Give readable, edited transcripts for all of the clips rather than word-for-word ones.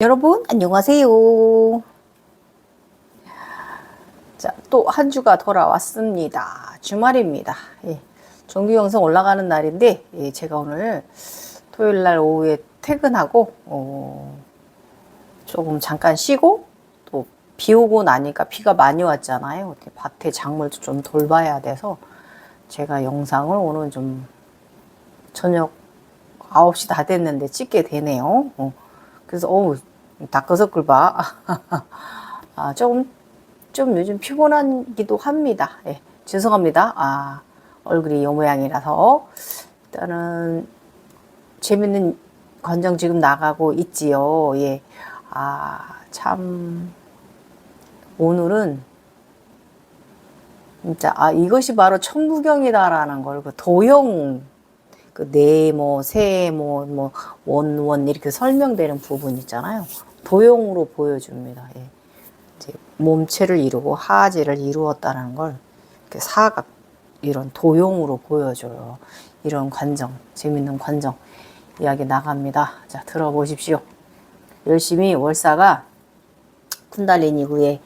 여러분 안녕하세요. 자, 또 한 주가 돌아왔습니다. 주말입니다. 예, 정규 영상 올라가는 날인데 제가 오늘 토요일 날 오후에 퇴근하고 조금 잠깐 쉬고 또 비 오고 나니까 비가 많이 왔잖아요. 이렇게 밭에 작물도 좀 돌봐야 돼서 제가 영상을 오늘 좀 저녁 9시 다 됐는데 찍게 되네요. 그래서 다크서클 봐. 좀 요즘 피곤하기도 합니다. 예, 죄송합니다. 얼굴이 이 모양이라서. 일단은 재밌는 관정 지금 나가고 있지요. 예. 참 오늘은 진짜 이것이 바로 천부경이다라는 걸 그 도형 그 네모, 세모, 뭐 원 이렇게 설명되는 부분 있잖아요. 도형으로 보여줍니다. 예. 이제 몸체를 이루고 하지를 이루었다는 걸 이렇게 사각 이런 도형으로 보여줘요. 이런 관정, 재밌는 관정 이야기 나갑니다. 자, 들어보십시오. 열심히 월사가 쿤달리니 위에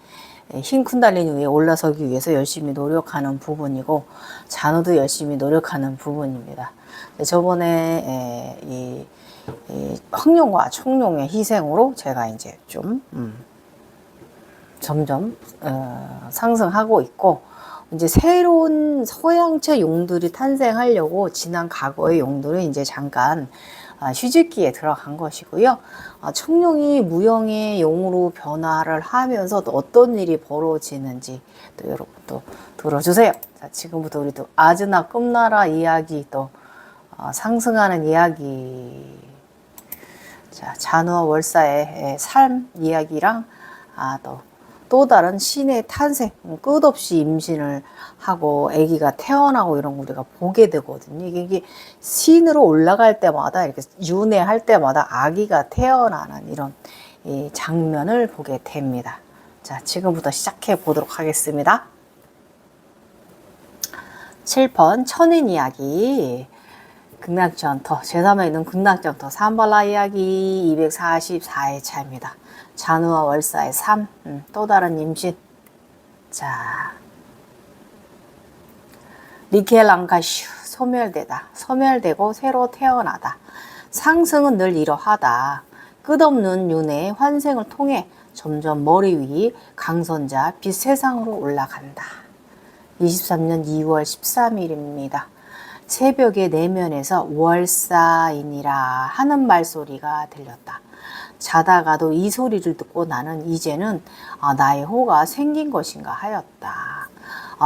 흰 쿤달리니 위에 올라서기 위해서 열심히 노력하는 부분이고 자누도 열심히 노력하는 부분입니다. 저번에 이 황룡과 청룡의 희생으로 제가 이제 좀 점점 상승하고 있고 이제 새로운 서양체 용들이 탄생하려고 지난 과거의 용들은 이제 잠깐 휴직기에 들어간 것이고요. 청룡이 무형의 용으로 변화를 하면서 또 어떤 일이 벌어지는지 또 여러분 또 들어주세요. 자, 지금부터 우리 또 아즈나 꿈나라 이야기 또 상승하는 이야기. 자, 잔우와 월사의 삶 이야기랑 또 다른 신의 탄생, 끝없이 임신을 하고 아기가 태어나고 이런 거 우리가 보게 되거든요. 이게 신으로 올라갈 때마다 이렇게 윤회할 때마다 아기가 태어나는 이런 장면을 보게 됩니다. 자, 지금부터 시작해 보도록 하겠습니다. 7번 천인 이야기. 극락전터 제3회 있는 극락전터 삼발라 이야기 244회차입니다. 잔우와 월사의 삶, 또 다른 임신. 자, 리켈랑가슈 소멸되다, 소멸되고 새로 태어나다. 상승은 늘 이러하다. 끝없는 윤회의 환생을 통해 점점 머리 위 강선자 빛 세상으로 올라간다. 23년 2월 13일입니다. 새벽의 내면에서 월사이니라 하는 말소리가 들렸다. 자다가도 이 소리를 듣고 나는 이제는 나의 호가 생긴 것인가 하였다.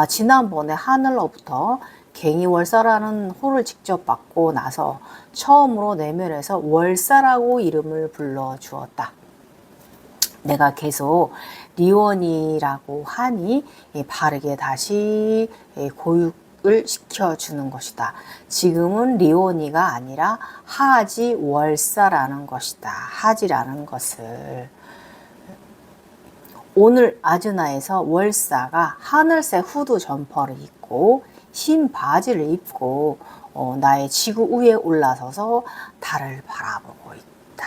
지난번에 하늘로부터 갱이월사라는 호를 직접 받고 나서 처음으로 내면에서 월사라고 이름을 불러주었다. 내가 계속 리원이라고 하니 바르게 다시 고육을 시켜주는 것이다. 지금은 리원이가 아니라 하지 월사라는 것이다. 하지라는 것을. 오늘 아즈나에서 월사가 하늘색 후드 점퍼를 입고 흰 바지를 입고 나의 지구 위에 올라서서 달을 바라보고 있다.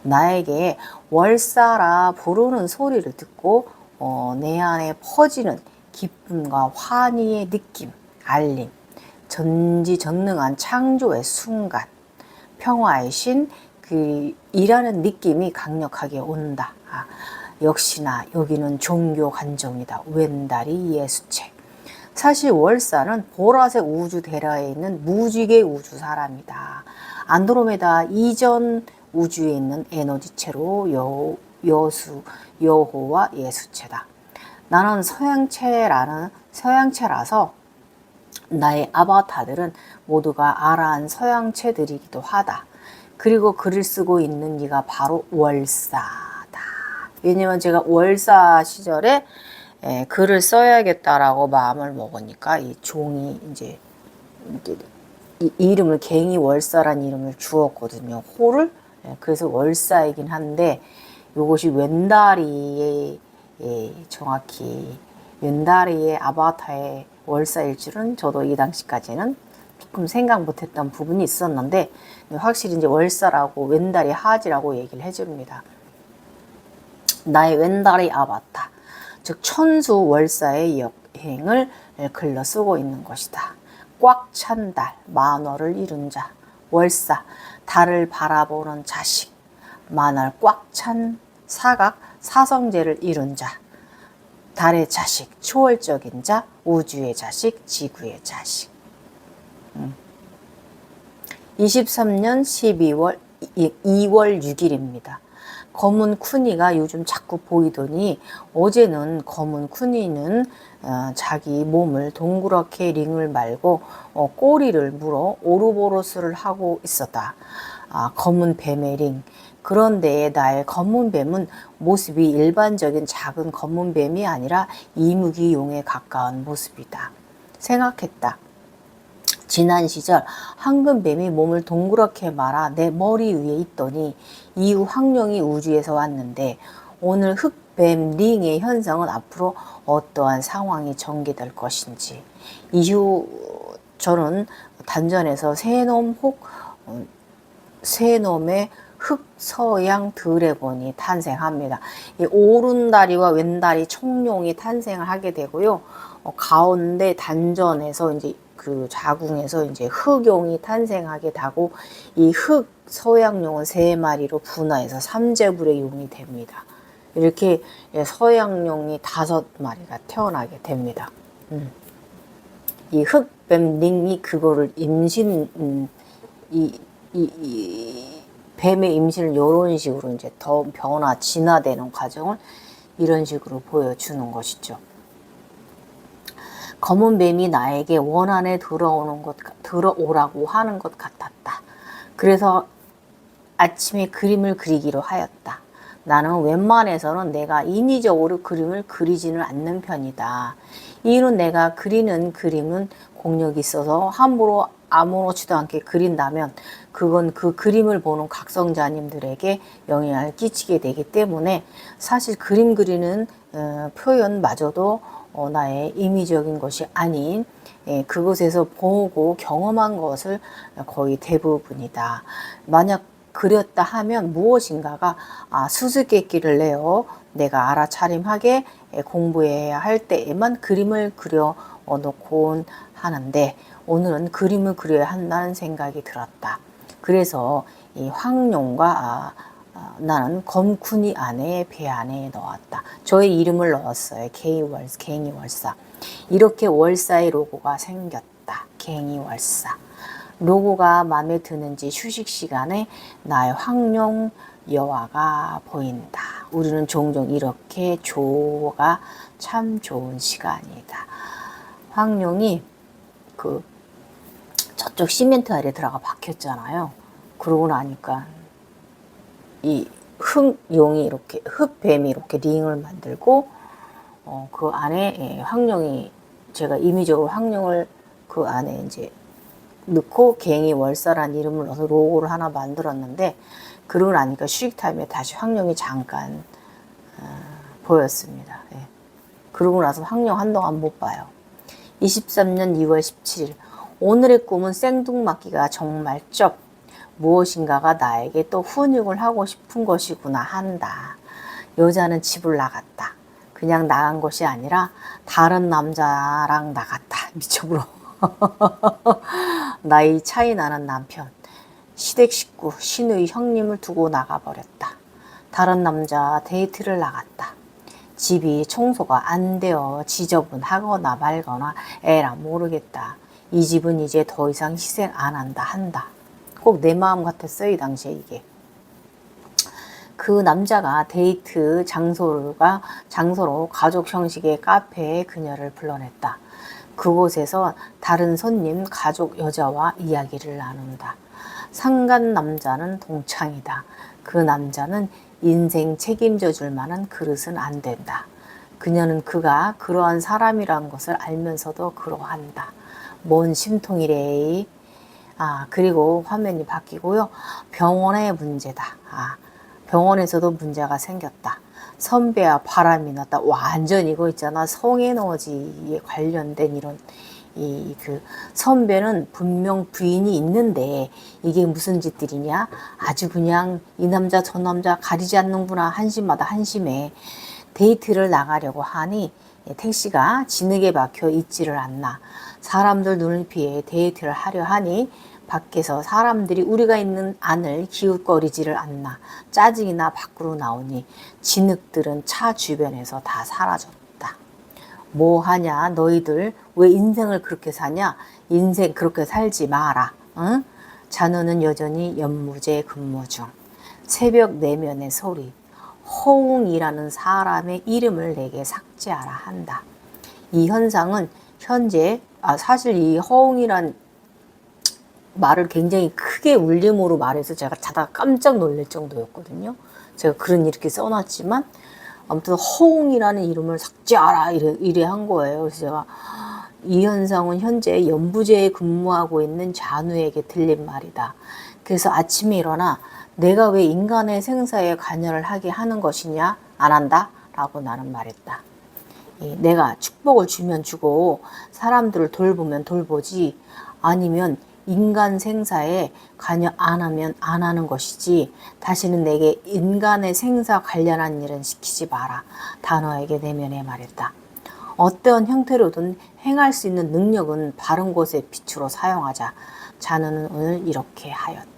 나에게 월사라 부르는 소리를 듣고 내 안에 퍼지는 기쁨과 환희의 느낌, 알림, 전지전능한 창조의 순간, 평화의 신, 그 일하는 느낌이 강력하게 온다. 역시나 여기는 종교 관정이다. 웬다리 예수체. 사실 월사는 보라색 우주 대라에 있는 무지개 우주 사람이다. 안드로메다 이전 우주에 있는 에너지체로 여호와 예수체다. 나는 서양체라서 나의 아바타들은 모두가 아라한 서양체들이기도 하다. 그리고 글을 쓰고 있는 네가 바로 월사다. 왜냐면 제가 월사 시절에 글을 써야겠다라고 마음을 먹으니까 이 종이 이제 이 이름을 갱이 월사란 이름을 주었거든요. 호를. 그래서 월사이긴 한데 이것이 웬다리의 정확히 웬다리의 아바타의 월사일 줄은 저도 이 당시까지는 조금 생각 못했던 부분이 있었는데 확실히 이제 월사라고 왼다리 하지라고 얘기를 해줍니다. 나의 왼다리 아바타, 즉 천수 월사의 여행을 글러 쓰고 있는 것이다. 꽉 찬 달, 만월을 이룬 자, 월사, 달을 바라보는 자식, 만월 꽉 찬 사각, 사성제를 이룬 자, 달의 자식, 초월적인 자, 우주의 자식, 지구의 자식. 23년 12월 2월 6일입니다. 검은 쿤이가 요즘 자꾸 보이더니 어제는 검은 쿤이는 자기 몸을 동그랗게 링을 말고 꼬리를 물어 오르보로스를 하고 있었다. 검은 뱀의 링. 그런데 나의 검은 뱀은 모습이 일반적인 작은 검은 뱀이 아니라 이무기용에 가까운 모습이다. 생각했다. 지난 시절 황금뱀이 몸을 동그랗게 말아 내 머리 위에 있더니 이후 황룡이 우주에서 왔는데 오늘 흑뱀 링의 현상은 앞으로 어떠한 상황이 전개될 것인지. 이후 저는 단전에서 새놈의 흑서양 드래곤이 탄생합니다. 이 오른다리와 왼다리 청룡이 탄생을 하게 되고요. 가운데 단전에서 이제 그 자궁에서 이제 흑용이 탄생하게 되고 이 흑 서양용은 3마리로 분화해서 삼재불의 용이 됩니다. 이렇게 서양용이 5마리가 태어나게 됩니다. 이 흑뱀 링이 그거를 임신 뱀의 임신을 이런 식으로 이제 더 진화되는 과정을 이런 식으로 보여주는 것이죠. 검은 뱀이 나에게 원안에 들어오라고 하는 것 같았다. 그래서 아침에 그림을 그리기로 하였다. 나는 웬만해서는 내가 인위적으로 그림을 그리지는 않는 편이다. 이유는 내가 그리는 그림은 공력이 있어서 함부로 아무렇지도 않게 그린다면 그건 그 그림을 보는 각성자님들에게 영향을 끼치게 되기 때문에 사실 그림 그리는 표현마저도 나의 임의적인 것이 아닌 그곳에서 보고 경험한 것을 거의 대부분이다. 만약 그렸다 하면 무엇인가가 수수께끼를 내어 내가 알아차림하게 공부해야 할 때에만 그림을 그려 놓곤 하는데 오늘은 그림을 그려야 한다는 생각이 들었다. 그래서 이 황룡과 나는 검쿤이 안에 배 안에 넣었다. 저의 이름을 넣었어요. 갱이 월사. 이렇게 월사의 로고가 생겼다. 갱이 월사. 로고가 마음에 드는지 휴식 시간에 나의 황룡 여화가 보인다. 우리는 종종 이렇게 조가 참 좋은 시간이다. 황룡이 저쪽 시멘트 아래 들어가 박혔잖아요. 그러고 나니까 이 흑용이 이렇게 흑뱀이 이렇게 링을 만들고 그 안에 황룡이 제가 임의적으로 황룡을 그 안에 이제 넣고 갱이 월사라는 이름을 넣어서 로고를 하나 만들었는데 그러고 나니까 휴식 타임에 다시 황룡이 잠깐 보였습니다. 예. 그러고 나서 황룡 한동안 못 봐요. 23년 2월 17일 오늘의 꿈은 생뚱맞기가 정말 무엇인가가 나에게 또 훈육을 하고 싶은 것이구나 한다. 여자는 집을 나갔다. 그냥 나간 것이 아니라 다른 남자랑 나갔다. 미쳐버려. 나이 차이 나는 남편, 시댁 식구, 시누이 형님을 두고 나가버렸다. 다른 남자 데이트를 나갔다. 집이 청소가 안 되어 지저분하거나 말거나 에라 모르겠다. 이 집은 이제 더 이상 희생 안 한다. 꼭 내 마음 같았어요, 이 당시에 이게. 그 남자가 데이트 장소로 가족 형식의 카페에 그녀를 불러냈다. 그곳에서 다른 손님 가족 여자와 이야기를 나눈다. 상간 남자는 동창이다. 그 남자는 인생 책임져 줄 만한 그릇은 안 된다. 그녀는 그가 그러한 사람이란 것을 알면서도 그러한다. 뭔 심통이래. 그리고 화면이 바뀌고요. 병원의 문제다. 병원에서도 문제가 생겼다. 선배와 바람이 났다. 완전 이거 있잖아. 성에너지에 관련된 이런 그 선배는 분명 부인이 있는데 이게 무슨 짓들이냐? 아주 그냥 이 남자 저 남자 가리지 않는구나. 한심하다 한심해. 데이트를 나가려고 하니 택시가 진흙에 막혀 있지를 않나. 사람들 눈을 피해 데이트를 하려 하니 밖에서 사람들이 우리가 있는 안을 기웃거리지를 않나. 짜증이나 밖으로 나오니 진흙들은 차 주변에서 다 사라졌다. 뭐 하냐 너희들 왜 인생을 그렇게 사냐. 인생 그렇게 살지 마라. 응? 자너는 여전히 연무제 근무 중. 새벽 내면의 소리. 허웅이라는 사람의 이름을 내게 삭제하라 한다. 이 현상은 현재 사실 이 허웅이란 말을 굉장히 크게 울림으로 말해서 제가 자다가 깜짝 놀랄 정도였거든요. 제가 글은 이렇게 써놨지만 아무튼 허웅이라는 이름을 삭제하라 이래 한 거예요. 그래서 제가 이 현상은 현재 연부제에 근무하고 있는 잔우에게 들린 말이다. 그래서 아침에 일어나 내가 왜 인간의 생사에 관여를 하게 하는 것이냐? 안 한다? 라고 나는 말했다. 내가 축복을 주면 주고 사람들을 돌보면 돌보지 아니면 인간 생사에 관여 안 하면 안 하는 것이지 다시는 내게 인간의 생사 관련한 일은 시키지 마라. 단어에게 내면에 말했다. 어떤 형태로든 행할 수 있는 능력은 바른 곳에 빛으로 사용하자. 잔우는 오늘 이렇게 하였다.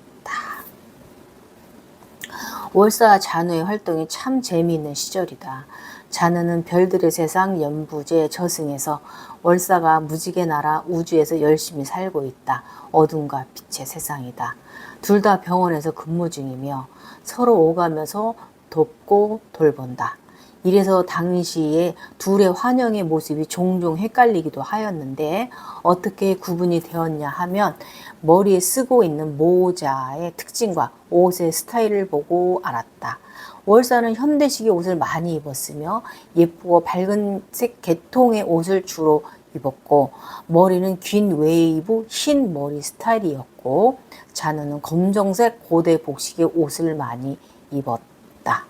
월사 잔우의 활동이 참 재미있는 시절이다. 잔우는 별들의 세상 연부제 저승에서 월사가 무지개 나라 우주에서 열심히 살고 있다. 어둠과 빛의 세상이다. 둘 다 병원에서 근무 중이며 서로 오가면서 돕고 돌본다. 이래서 당시에 둘의 환영의 모습이 종종 헷갈리기도 하였는데 어떻게 구분이 되었냐 하면 머리에 쓰고 있는 모자의 특징과 옷의 스타일을 보고 알았다. 월사는 현대식의 옷을 많이 입었으며 예쁘고 밝은 색 계통의 옷을 주로 입었고 머리는 긴 웨이브 흰 머리 스타일이었고 잔우는 검정색 고대 복식의 옷을 많이 입었다.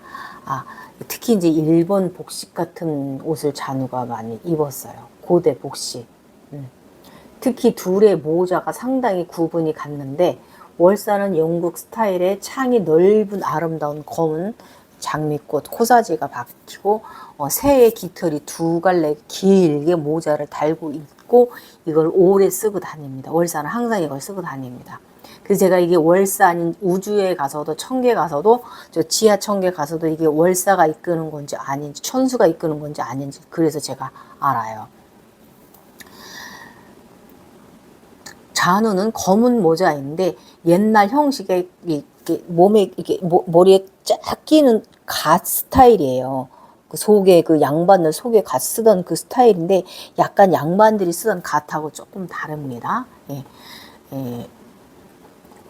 특히 이제 일본 복식 같은 옷을 잔우가 많이 입었어요. 고대 복식. 특히 둘의 모자가 상당히 구분이 갔는데 월사는 영국 스타일의 창이 넓은 아름다운 검은 장미꽃 코사지가 박히고 새의 깃털이 두 갈래 길게 모자를 달고 있고 이걸 오래 쓰고 다닙니다. 월사는 항상 이걸 쓰고 다닙니다. 그래서 제가 이게 월사 아닌 우주에 가서도 천계 가서도 저 지하 천계 가서도 이게 월사가 이끄는 건지 아닌지 천수가 이끄는 건지 아닌지 그래서 제가 알아요. 잔우는 검은 모자인데 옛날 형식의 이렇게 몸에 이게 머리에 쫙 끼는 갓 스타일이에요. 그 속에 그 양반들 속에 갓 쓰던 그 스타일인데 약간 양반들이 쓰던 갓하고 조금 다릅니다.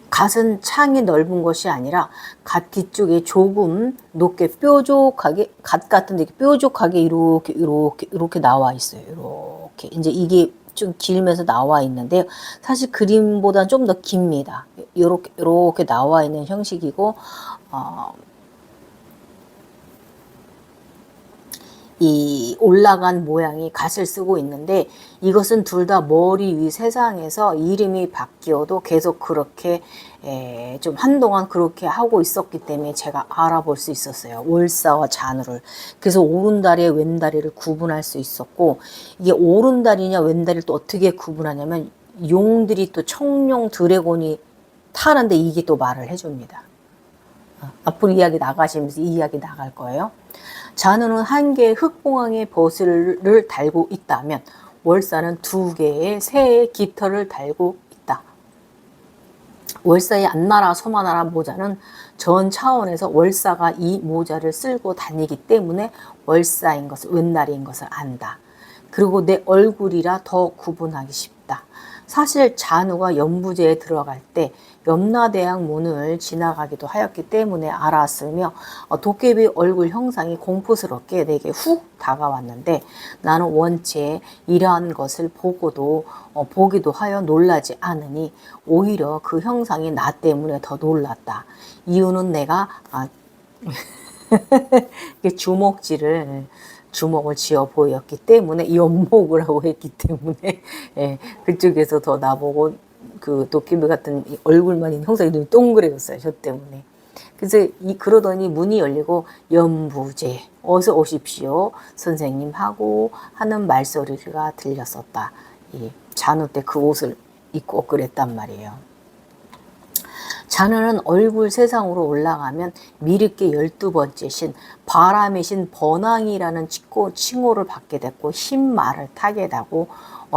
갓은 창이 넓은 것이 아니라 갓 뒤쪽에 조금 높게 뾰족하게 갓 같은데 뾰족하게 이렇게 나와 있어요. 이렇게 이제 이게 좀 길면서 나와 있는데 사실 그림보다는 좀 더 깁니다. 이렇게 나와 있는 형식이고 이 올라간 모양이 갓을 쓰고 있는데 이것은 둘 다 머리 위 세상에서 이름이 바뀌어도 계속 그렇게 좀 한동안 그렇게 하고 있었기 때문에 제가 알아볼 수 있었어요. 월사와 잔우를. 그래서 오른다리에 왼다리를 구분할 수 있었고 이게 오른다리냐 왼다리를 또 어떻게 구분하냐면 용들이 또 청룡 드래곤이 타는데 이게 또 말을 해줍니다. 앞으로 이야기 나가시면서 이 이야기 나갈 거예요. 잔우는 한 개의 흙봉황의 버슬을 달고 있다면 월사는 두 개의 새의 깃털을 달고 있다. 월사의 안나라 소마나라 모자는 전 차원에서 월사가 이 모자를 쓸고 다니기 때문에 월사인 것을 왼다리인 것을 안다. 그리고 내 얼굴이라 더 구분하기 쉽다. 사실 잔우가 연부제에 들어갈 때 염라대왕 문을 지나가기도 하였기 때문에 알았으며 도깨비 얼굴 형상이 공포스럽게 내게 훅 다가왔는데 나는 원체 이러한 것을 보기도 하여 놀라지 않으니 오히려 그 형상이 나 때문에 더 놀랐다. 이유는 내가 주먹질을 주먹을 쥐어 보였기 때문에 연목을 하고 했기 때문에 예, 그쪽에서 더 나보고 그 도깨비 같은 얼굴만 있는 형사 이름이 동그래졌어요. 저 때문에. 그래서 그러더니 문이 열리고 연부제 어서 오십시오 선생님 하고 하는 말소리가 들렸었다. 이 잔우 때 그 옷을 입고 그랬단 말이에요. 잔우는 얼굴 세상으로 올라가면 미륵계 12번째 신 바람의 신 번왕이라는 칭호를 받게 됐고 흰 말을 타게 되고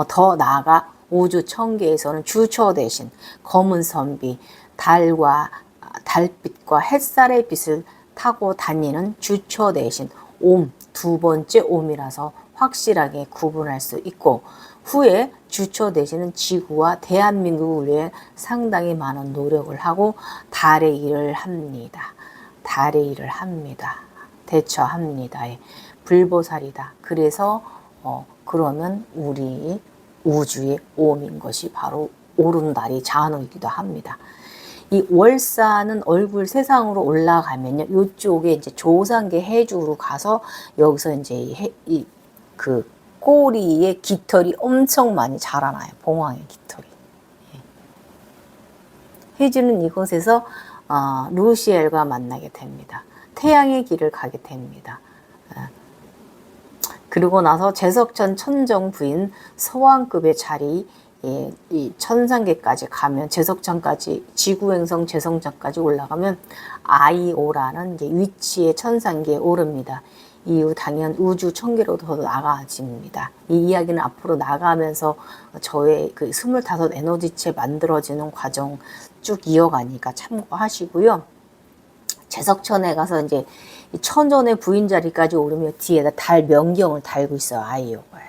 더 나아가 우주 천계에서는 주처 대신 검은 선비 달과 달빛과 햇살의 빛을 타고 다니는 주처 대신 옴 두 번째 옴이라서 확실하게 구분할 수 있고 후에 주처 대신은 지구와 대한민국을 위해 상당히 많은 노력을 하고 달의 일을 합니다. 달의 일을 합니다. 대처합니다. 불보살이다. 그래서 그러면 우리 우주의 옴인 것이 바로 오른달이 잔우이기도 합니다. 이 월사는 얼굴 세상으로 올라가면요. 이쪽에 이제 조상계 해주로 가서 여기서 이제 그 꼬리에 깃털이 엄청 많이 자라나요. 봉황의 깃털이. 해주는 이곳에서 루시엘과 만나게 됩니다. 태양의 길을 가게 됩니다. 그리고 나서 제석천 천정 부인 서왕급의 자리 이 천상계까지 가면 제석천까지 지구행성 제석천까지 올라가면 아이오라는 이제 위치의 천상계에 오릅니다. 이후 당연 우주 천계로 더 나가집니다. 이 이야기는 앞으로 나가면서 저의 그 25 에너지체 만들어지는 과정 쭉 이어가니까 참고하시고요. 제석천에 가서 이제 천전의 부인 자리까지 오르면 뒤에다 달 명경을 달고 있어요. 아이오가요.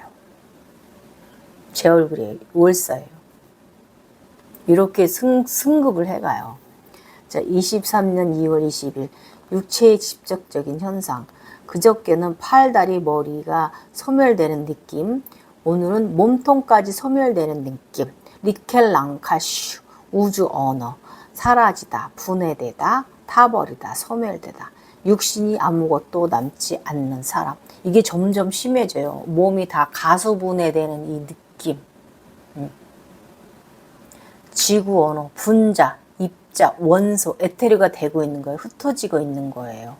제 얼굴이에요. 월사예요. 이렇게 승급을 해가요. 자, 23년 2월 20일 육체의 직접적인 현상. 그저께는 팔다리 머리가 소멸되는 느낌. 오늘은 몸통까지 소멸되는 느낌. 리켈랑카슈 우주 언어. 사라지다, 분해되다, 타버리다, 소멸되다. 육신이 아무것도 남지 않는 사람. 이게 점점 심해져요. 몸이 다 가수분해되는 이 느낌. 지구 언어, 분자, 입자, 원소, 에테르가 되고 있는 거예요. 흩어지고 있는 거예요.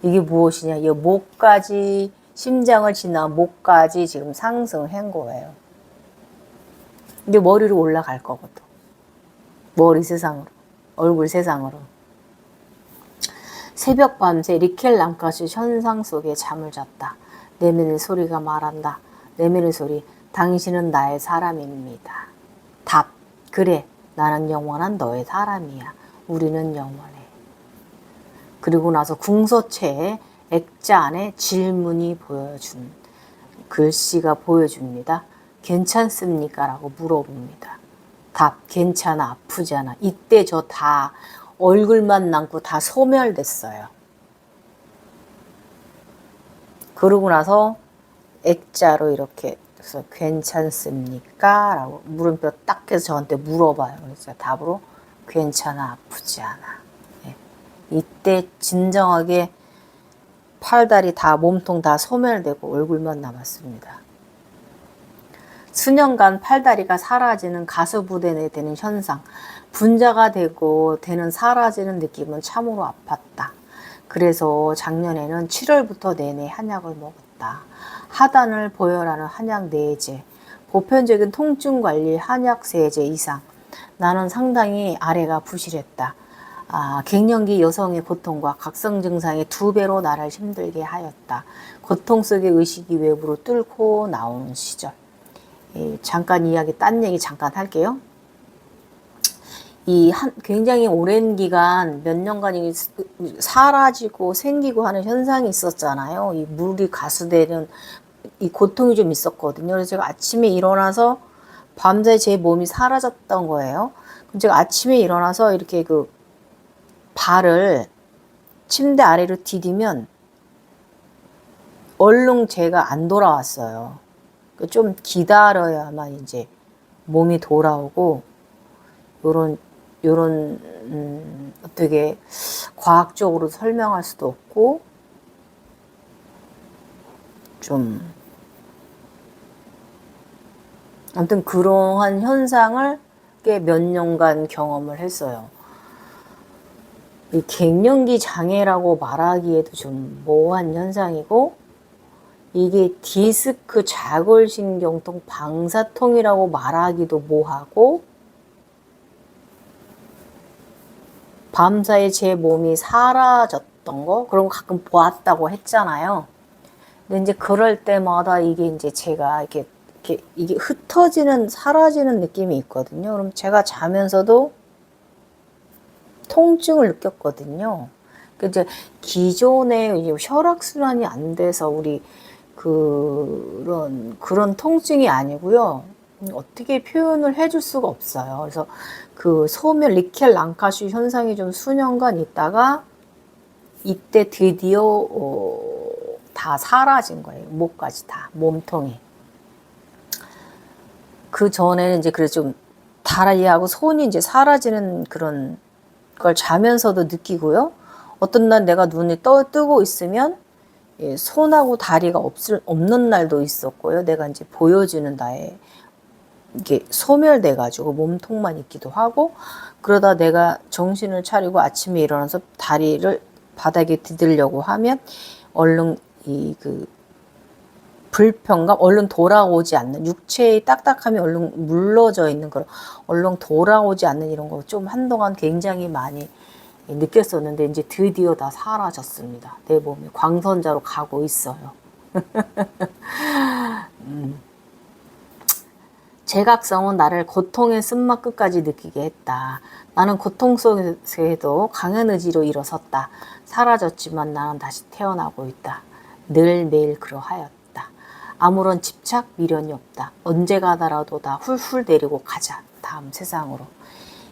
이게 무엇이냐? 이 목까지, 심장을 지나 목까지 지금 상승한 거예요. 이게 머리로 올라갈 거거든. 머리 세상으로, 얼굴 세상으로. 새벽 밤새 리켈랑카슈 현상 속에 잠을 잤다. 내면의 소리가 말한다. 내면의 소리, 당신은 나의 사람입니다. 답, 그래, 나는 영원한 너의 사람이야. 우리는 영원해. 그리고 나서 궁서체에 액자 안에 질문이 보여준 글씨가 보여줍니다. 괜찮습니까? 라고 물어봅니다. 답, 괜찮아, 아프지 않아. 이때 저 다 얼굴만 남고 다 소멸됐어요. 그러고 나서 액자로 이렇게 그래서 괜찮습니까? 라고 물음표 딱 해서 저한테 물어봐요. 그래서 답으로 괜찮아, 아프지 않아. 네. 이때 진정하게 팔다리 다 몸통 다 소멸되고 얼굴만 남았습니다. 수년간 팔다리가 사라지는 가수부대되는 현상, 분자가 되고 되는 사라지는 느낌은 참으로 아팠다. 그래서 작년에는 7월부터 내내 한약을 먹었다. 하단을 보혈하는 한약 4제, 보편적인 통증 관리 한약 3제 이상. 나는 상당히 아래가 부실했다. 갱년기 여성의 고통과 각성 증상의 2배로 나를 힘들게 하였다. 고통 속의 의식이 외부로 뚫고 나오는 시절. 잠깐 이야기, 딴 얘기 잠깐 할게요. 굉장히 오랜 기간, 몇 년간이 사라지고 생기고 하는 현상이 있었잖아요. 이 물이 가수되는 이 고통이 좀 있었거든요. 그래서 제가 아침에 일어나서 밤새 제 몸이 사라졌던 거예요. 그럼 제가 아침에 일어나서 이렇게 그 발을 침대 아래로 디디면 얼른 제가 안 돌아왔어요. 좀 기다려야만 이제 몸이 돌아오고 요런 어떻게 과학적으로 설명할 수도 없고 좀 아무튼 그러한 현상을 꽤 몇 년간 경험을 했어요. 이 갱년기 장애라고 말하기에도 좀 모호한 현상이고, 이게 디스크 좌골신경통 방사통이라고 말하기도 뭐하고, 밤사이 제 몸이 사라졌던 거, 그런 거 가끔 보았다고 했잖아요. 근데 이제 그럴 때마다 이게 이제 제가 이게 흩어지는, 사라지는 느낌이 있거든요. 그럼 제가 자면서도 통증을 느꼈거든요. 이제 기존에 이제 혈액순환이 안 돼서 우리 그런 통증이 아니고요. 어떻게 표현을 해줄 수가 없어요. 그래서 그 소멸 리켈 랑카슈 현상이 좀 수년간 있다가 이때 드디어 다 사라진 거예요. 목까지 다, 몸통이. 그 전에는 이제 그래서 좀 다리하고 손이 이제 사라지는 그런 걸 자면서도 느끼고요. 어떤 날 내가 눈이 뜨고 있으면 손하고 다리가 없는 날도 있었고요. 내가 이제 보여주는 나의 이게 소멸돼가지고 몸통만 있기도 하고, 그러다 내가 정신을 차리고 아침에 일어나서 다리를 바닥에 디디려고 하면 얼른 불편감, 얼른 돌아오지 않는, 육체의 딱딱함이 얼른 물러져 있는 그런, 얼른 돌아오지 않는 이런 거 좀 한동안 굉장히 많이 느꼈었는데, 이제 드디어 다 사라졌습니다. 내 몸이 광선자로 가고 있어요. 제각성은 나를 고통의 쓴맛 끝까지 느끼게 했다. 나는 고통 속에도 강한 의지로 일어섰다. 사라졌지만 나는 다시 태어나고 있다. 늘 매일 그러하였다. 아무런 집착, 미련이 없다. 언제 가더라도 다 훌훌 내리고 가자. 다음 세상으로.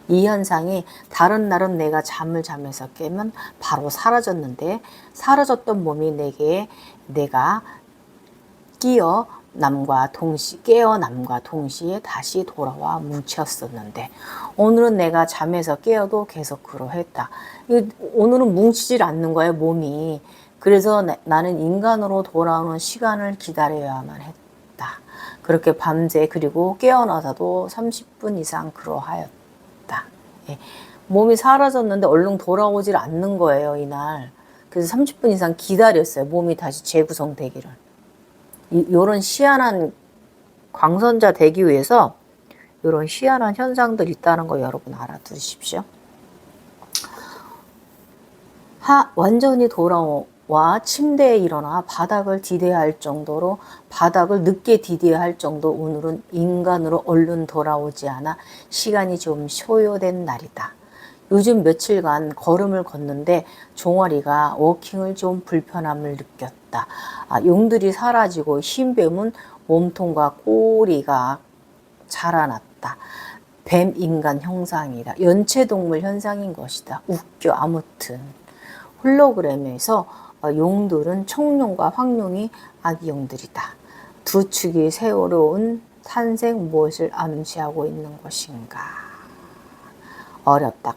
이 현상이 다른 날은 내가 잠을 자면서 깨면 바로 사라졌는데, 사라졌던 몸이 내가 깨어남과 동시에 다시 돌아와 뭉쳤었는데, 오늘은 내가 잠에서 깨어도 계속 그러했다. 오늘은 뭉치질 않는 거예요, 몸이. 그래서 나는 인간으로 돌아오는 시간을 기다려야만 했다. 그렇게 밤새, 그리고 깨어나서도 30분 이상 그러하였다. 예. 몸이 사라졌는데 얼른 돌아오질 않는 거예요, 이날. 그래서 30분 이상 기다렸어요, 몸이 다시 재구성되기를. 요런 희한한, 광선자 되기 위해서 요런 희한한 현상들이 있다는 거 여러분 알아두십시오. 완전히 돌아와 침대에 일어나 바닥을 디뎌야 할 정도로, 바닥을 늦게 디뎌야 할 정도, 오늘은 인간으로 얼른 돌아오지 않아 시간이 좀 소요된 날이다. 요즘 며칠간 걸음을 걷는데 종아리가 워킹을 좀 불편함을 느꼈다. 용들이 사라지고 흰 뱀은 몸통과 꼬리가 자라났다. 뱀 인간 형상이다. 연체동물 현상인 것이다. 웃겨. 아무튼 홀로그램에서 용들은 청룡과 황룡이 아기용들이다. 두 축이 새로운 탄생, 무엇을 암시하고 있는 것인가. 어렵다.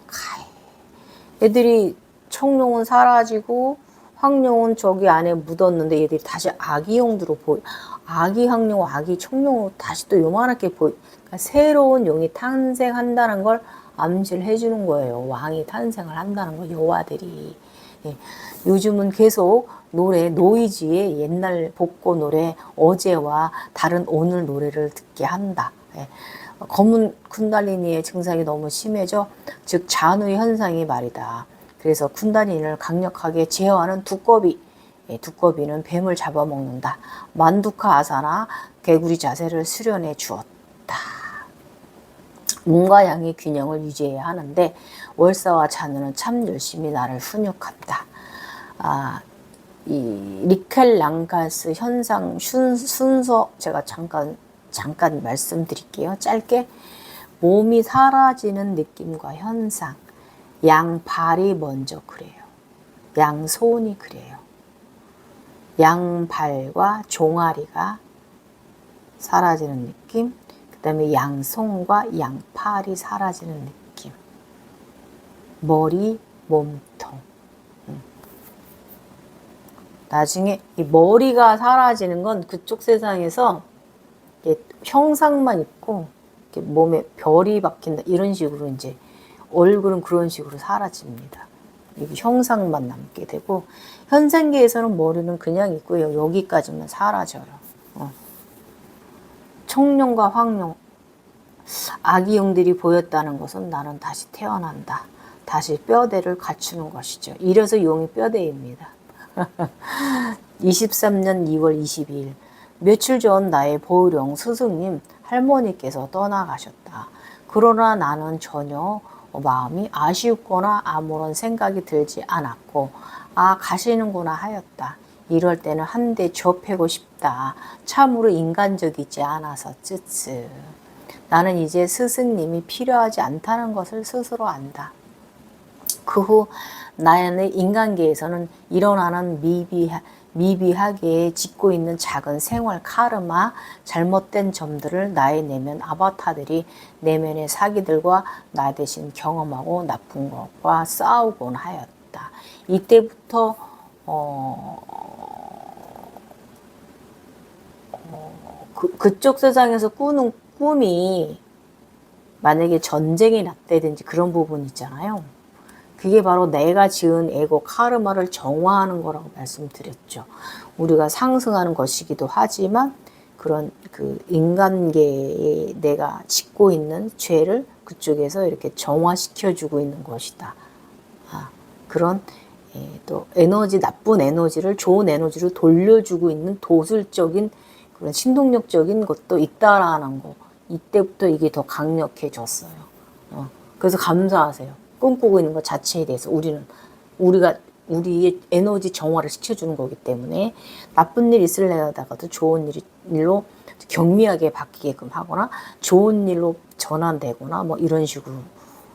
애들이, 청룡은 사라지고 황룡은 저기 안에 묻었는데 얘들이 다시 아기용으로 보여. 아기 황룡, 아기 청룡으로 다시 또 요만하게 보여. 그러니까 새로운 용이 탄생한다는 걸 암시를 해주는 거예요. 왕이 탄생을 한다는 거, 여와들이. 예. 요즘은 계속 노래, 노이즈의 옛날 복고 노래, 어제와 다른 오늘 노래를 듣게 한다. 예. 검은 쿤달리니의 증상이 너무 심해져, 즉 잔의 현상이 말이다. 그래서 쿤달리니를 강력하게 제어하는 두꺼비, 두꺼비는 뱀을 잡아먹는다. 만두카 아사나 개구리 자세를 수련해 주었다. 음과 양의 균형을 유지해야 하는데 월사와 잔우는 참 열심히 나를 훈육한다. 이 리켈 랑카스 현상 순서 제가 잠깐 말씀드릴게요. 짧게. 몸이 사라지는 느낌과 현상. 양발이 먼저 그래요. 양손이 그래요. 양발과 종아리가 사라지는 느낌. 그 다음에 양손과 양팔이 사라지는 느낌. 머리, 몸통. 나중에 이 머리가 사라지는 건 그쪽 세상에서 형상만 있고 몸에 별이 박힌다 이런 식으로 이제 얼굴은 그런 식으로 사라집니다. 여기 형상만 남게 되고 현생계에서는 머리는 그냥 있고요. 여기까지만 사라져요. 청룡과 황룡 아기용들이 보였다는 것은 나는 다시 태어난다. 다시 뼈대를 갖추는 것이죠. 이래서 용이 뼈대입니다. 23년 2월 22일 며칠 전 나의 보령 스승님 할머니께서 떠나가셨다. 그러나 나는 전혀 마음이 아쉬웠거나 아무런 생각이 들지 않았고 아 가시는구나 하였다. 이럴 때는 한 대 좁히고 싶다. 참으로 인간적이지 않아서 쯔쯔. 나는 이제 스승님이 필요하지 않다는 것을 스스로 안다. 그 후 나의 인간계에서는 일어나는 미비하게 짓고 있는 작은 생활 카르마, 잘못된 점들을 나의 내면 아바타들이 내면의 사기들과 나 대신 경험하고 나쁜 것과 싸우곤 하였다. 이때부터 그쪽 세상에서 꾸는 꿈이 만약에 전쟁이 났다든지 그런 부분 있잖아요. 그게 바로 내가 지은 에고 카르마를 정화하는 거라고 말씀드렸죠. 우리가 상승하는 것이기도 하지만 그런 그 인간계에 내가 짓고 있는 죄를 그쪽에서 이렇게 정화시켜주고 있는 것이다. 그런 또 에너지, 나쁜 에너지를 좋은 에너지로 돌려주고 있는 도술적인 그런 신동력적인 것도 있다라는 거. 이때부터 이게 더 강력해졌어요. 그래서 감사하세요. 꿈꾸고 있는 것 자체에 대해서 우리가 우리의 에너지 정화를 시켜주는 거기 때문에 나쁜 일 있으려다가도 좋은 일로 경미하게 바뀌게끔 하거나 좋은 일로 전환되거나 뭐 이런 식으로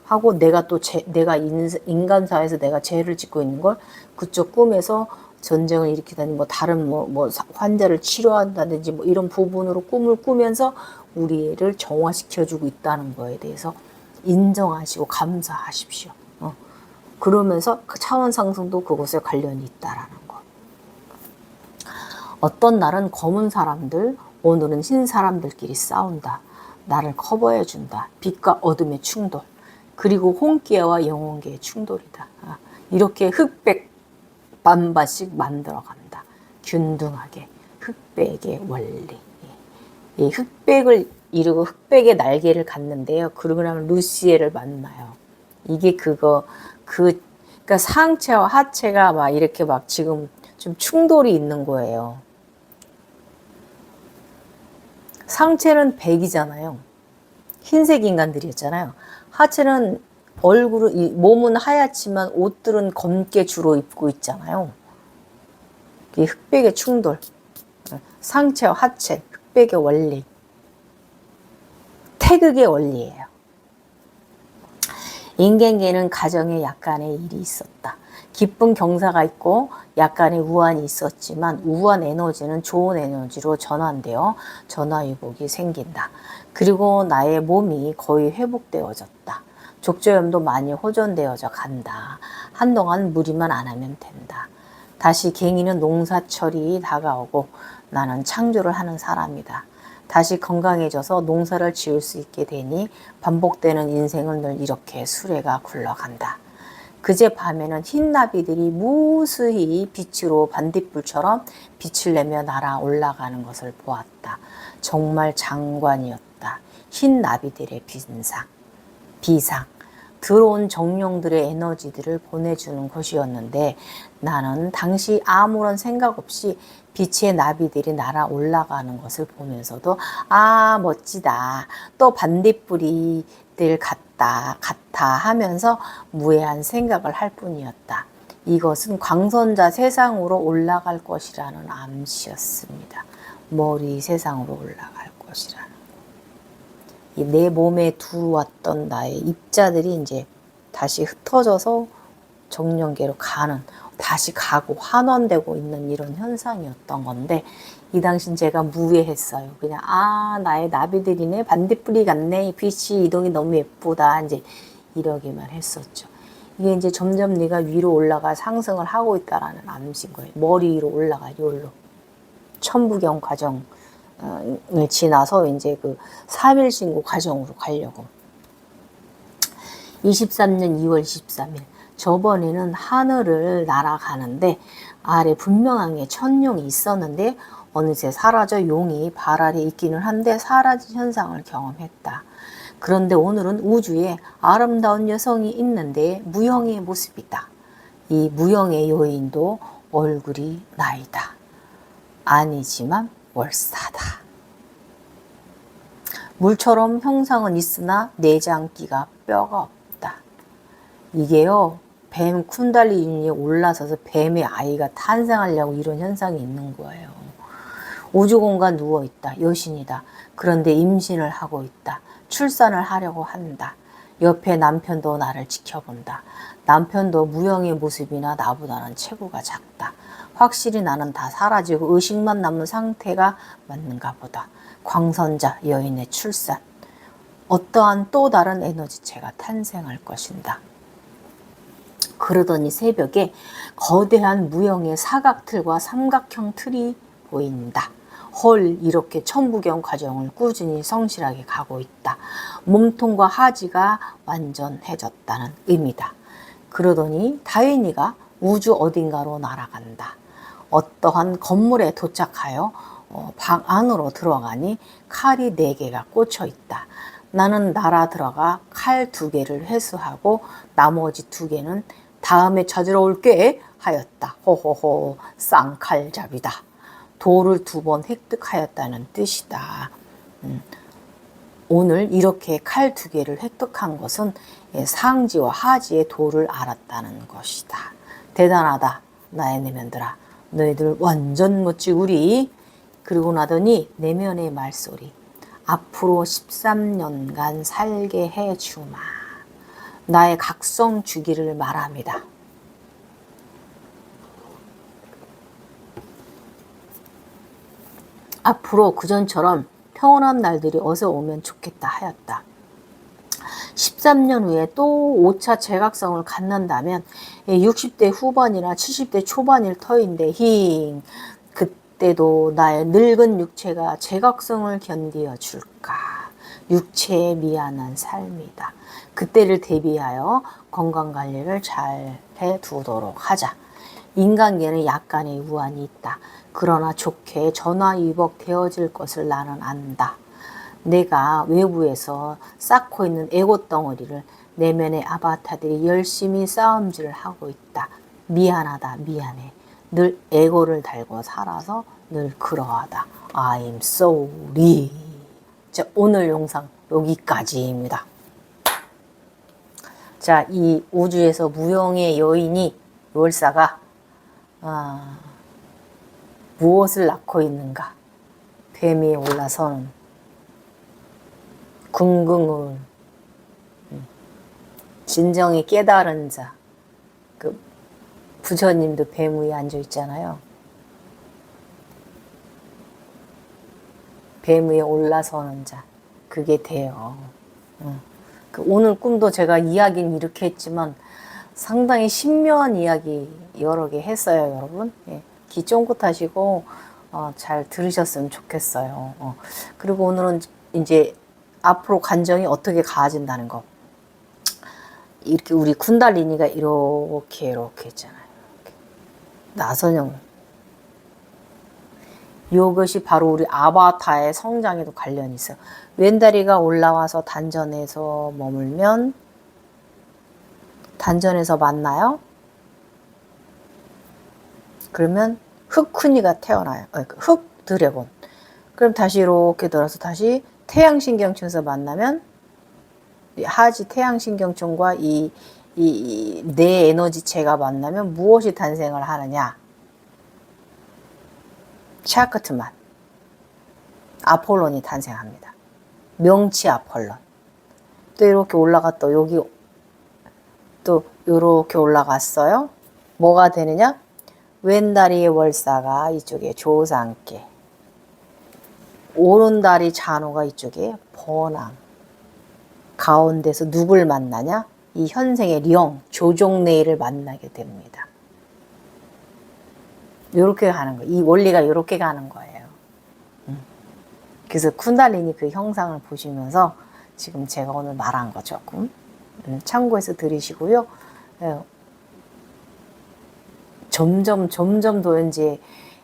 하고 내가 또 내가 인간사에서 내가 죄를 짓고 있는 걸 그쪽 꿈에서 전쟁을 일으키다니 뭐 다른 뭐 환자를 치료한다든지 뭐 이런 부분으로 꿈을 꾸면서 우리를 정화시켜주고 있다는 거에 대해서 인정하시고 감사하십시오. 그러면서 그 차원 상승도 그것에 관련이 있다라는 거. 어떤 날은 검은 사람들, 오늘은 흰 사람들끼리 싸운다. 나를 커버해 준다. 빛과 어둠의 충돌. 그리고 홍기와 영혼계의 충돌이다. 이렇게 흑백 반반씩 만들어간다. 균등하게 흑백의 원리. 이 흑백을 이루고 흑백의 날개를 갖는데요. 그러고 나면 루시에를 만나요. 이게 그러니까 상체와 하체가 막 이렇게 막 지금 좀 충돌이 있는 거예요. 상체는 백이잖아요. 흰색 인간들이었잖아요. 하체는 몸은 하얗지만 옷들은 검게 주로 입고 있잖아요. 이게 흑백의 충돌. 상체와 하체, 흑백의 원리. 태극의 원리예요. 인간계는 가정에 약간의 일이 있었다. 기쁜 경사가 있고 약간의 우환이 있었지만 우환 에너지는 좋은 에너지로 전환되어 전화위복이 생긴다. 그리고 나의 몸이 거의 회복되어졌다. 족저염도 많이 호전되어져 간다. 한동안 무리만 안 하면 된다. 다시 갱이는 농사철이 다가오고 나는 창조를 하는 사람이다. 다시 건강해져서 농사를 지을 수 있게 되니 반복되는 인생을 늘 이렇게 수레가 굴러간다. 그제 밤에는 흰 나비들이 무수히 빛으로 반딧불처럼 빛을 내며 날아 올라가는 것을 보았다. 정말 장관이었다. 흰 나비들의 비상. 들어온 정령들의 에너지들을 보내주는 것이었는데 나는 당시 아무런 생각 없이 빛의 나비들이 날아 올라가는 것을 보면서도 아 멋지다. 또 반딧불이들 같다 하면서 무해한 생각을 할 뿐이었다. 이것은 광선자 세상으로 올라갈 것이라는 암시였습니다. 머리 세상으로 올라갈 것이라는. 내 몸에 들어왔던 나의 입자들이 이제 다시 흩어져서 정령계로 다시 가고 환원되고 있는 이런 현상이었던 건데 이 당시는 제가 무해했어요. 그냥 나의 나비들이네 반딧불이 같네 빛이 이동이 너무 예쁘다 이제 이러기만 했었죠. 이게 이제 점점 네가 위로 올라가 상승을 하고 있다라는 암시인 거예요. 머리 위로 올라가, 요로. 천부경 과정을 지나서 이제 그 3일 신고 과정으로 가려고. 23년 2월 23일. 저번에는 하늘을 날아가는데 아래 분명하게 천룡이 있었는데 어느새 사라져 용이 발 아래 있기는 한데 사라진 현상을 경험했다. 그런데 오늘은 우주에 아름다운 여성이 있는데 무형의 모습이다. 이 무형의 여인도 얼굴이 나이다. 아니지만 월사다. 물처럼 형상은 있으나 내장기가 뼈가 없다. 이게요, 뱀 쿤달리니에 올라서서 뱀의 아이가 탄생하려고 이런 현상이 있는 거예요. 우주공간 누워있다. 여신이다. 그런데 임신을 하고 있다. 출산을 하려고 한다. 옆에 남편도 나를 지켜본다. 남편도 무형의 모습이나 나보다는 체구가 작다. 확실히 나는 다 사라지고 의식만 남는 상태가 맞는가 보다. 광선자 여인의 출산. 어떠한 또 다른 에너지체가 탄생할 것인다. 그러더니 새벽에 거대한 무형의 사각틀과 삼각형 틀이 보인다. 헐, 이렇게 천부경 과정을 꾸준히 성실하게 가고 있다. 몸통과 하지가 완전해졌다는 의미다. 그러더니 다윈이가 우주 어딘가로 날아간다. 어떠한 건물에 도착하여 방 안으로 들어가니 칼이 4개가 꽂혀 있다. 나는 날아 들어가 칼 2개를 회수하고 나머지 2개는 다음에 찾으러 올게 하였다. 호호호, 쌍칼잡이다. 돌을 2번 획득하였다는 뜻이다. 오늘 이렇게 칼 2개를 획득한 것은 상지와 하지의 도를 알았다는 것이다. 대단하다, 나의 내면들아. 너희들 완전 멋지구리. 그러고 나더니 내면의 말소리. 앞으로 13년간 살게 해주마. 나의 각성 주기를 말합니다. 앞으로 그전처럼 평온한 날들이 어서 오면 좋겠다 하였다. 13년 후에 또 5차 제각성을 갖는다면 60대 후반이나 70대 초반일 터인데 그때도 나의 늙은 육체가 제각성을 견디어 줄까. 육체에 미안한 삶이다. 그때를 대비하여 건강관리를 잘 해두도록 하자. 인간계는 약간의 우환이 있다. 그러나 좋게 전화위복 되어질 것을 나는 안다. 내가 외부에서 쌓고 있는 에고 덩어리를 내면의 아바타들이 열심히 싸움질을 하고 있다. 미안하다, 미안해. 늘 에고를 달고 살아서 늘 그러하다. I'm sorry. 자, 오늘 영상 여기까지입니다. 자, 이 우주에서 무형의 여인이 월사가 무엇을 낳고 있는가? 뱀 위에 올라서는 궁극을 진정히 깨달은 자. 그 부처님도 뱀 위에 앉아 있잖아요. 뱀 위에 올라서는 자. 그게 돼요. 그 오늘 꿈도 제가 이야기는 이렇게 했지만 상당히 신묘한 이야기 여러 개 했어요, 여러분. 예. 귀 쫑긋 하시고 잘 들으셨으면 좋겠어요. 그리고 오늘은 이제 앞으로 간정이 어떻게 가아진다는 거. 이렇게 우리 쿤달리니가 이렇게 있잖아요. 이렇게. 나선형. 이것이 바로 우리 아바타의 성장에도 관련이 있어요. 왼다리가 올라와서 단전에서 머물면 단전에서 만나요. 그러면 흑훈이가 태어나요. 흑 드래곤. 그럼 다시 이렇게 돌아서 다시 태양신경층에서 만나면 하지 태양신경층과 이 내 에너지체가 만나면 무엇이 탄생을 하느냐? 샤크트만. 아폴론이 탄생합니다. 명치 아폴론. 또 이렇게 올라갔다 여기 또 이렇게 올라갔어요. 뭐가 되느냐? 왼다리의 월사가 이쪽에 조상께, 오른다리 잔호가 이쪽에 번왕. 가운데서 누굴 만나냐? 이 현생의 령, 조종내를 만나게 됩니다. 요렇게 가는 거예요. 이 원리가 요렇게 가는 거예요. 그래서 쿤달리니 그 형상을 보시면서 지금 제가 오늘 말한 거 조금 참고해서 들으시고요. 점점 더 이제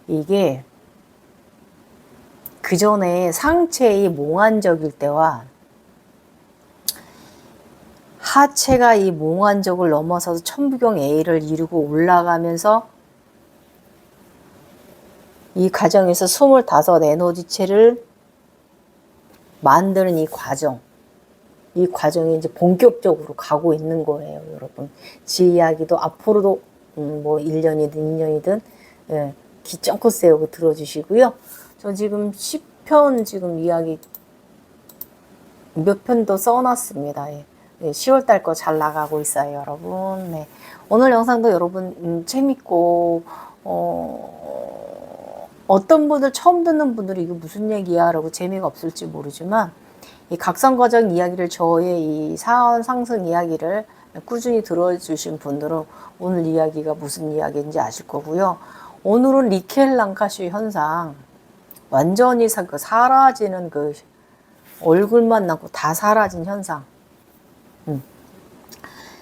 이게 그 전에 상체의 몽환적일 때와 하체가 이 몽환적을 넘어서서 천부경 A를 이루고 올라가면서 이 과정에서 25 에너지체를 만드는 이 과정이 이제 본격적으로 가고 있는 거예요, 여러분. 제 이야기도 앞으로도 뭐 1년이든 2년이든 귀 쫑긋 세우고 들어주시고요. 저 지금 10편 지금 이야기 몇 편도 써놨습니다. 10월달 거 잘 나가고 있어요, 여러분. 네. 오늘 영상도 여러분 재밌고 어떤 분들 처음 듣는 분들이 이거 무슨 얘기야 라고 재미가 없을지 모르지만 이 각성과정 이야기를 저의 이 사원 상승 이야기를 꾸준히 들어주신 분들은 오늘 이야기가 무슨 이야기인지 아실 거고요. 오늘은 리켈랑카슈 현상 완전히 사라지는 그 얼굴만 남고 다 사라진 현상.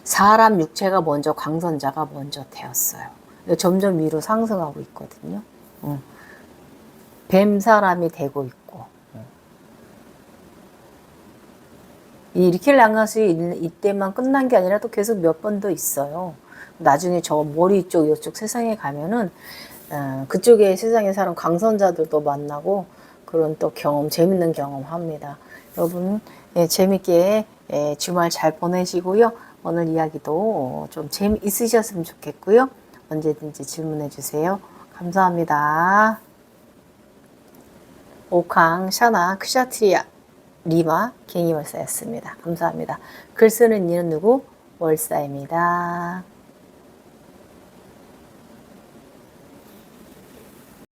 사람 육체가 먼저 광선자가 먼저 되었어요. 점점 위로 상승하고 있거든요. 뱀 사람이 되고 있고. 이 리켈랑카슈 이때만 끝난 게 아니라 또 계속 몇 번 더 있어요. 나중에 저 머리 쪽 이쪽 세상에 가면은 그쪽에 세상에 사는 광선자들도 만나고 그런 또 경험, 재밌는 경험 합니다. 여러분 재밌게 주말 잘 보내시고요. 오늘 이야기도 좀 재미있으셨으면 좋겠고요. 언제든지 질문해 주세요. 감사합니다. 오캉, 샤나, 크샤트리아, 리마, 갱이월사였습니다. 감사합니다. 글 쓰는 이는 누구? 월사입니다.